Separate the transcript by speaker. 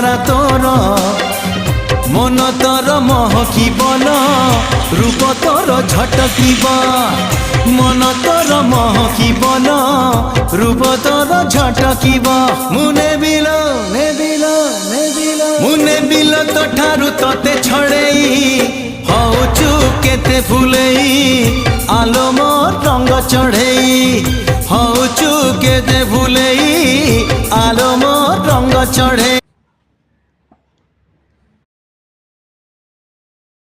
Speaker 1: চেহারা তোর মন তোর মহকিবন রূপ তোর ঝটকিব মন তোর মহকিবন রূপ তোর ঝটকিব মু নেবিল নেবিল নেবিল মু নেবিল তো ঠারু তোতে ছড়েই হউচু কেতে ফুলেই আলো মোর রঙ্গ চढ़ेई হউচু কেতে ফুলেই আলো মোর রঙ্গ চढ़ेई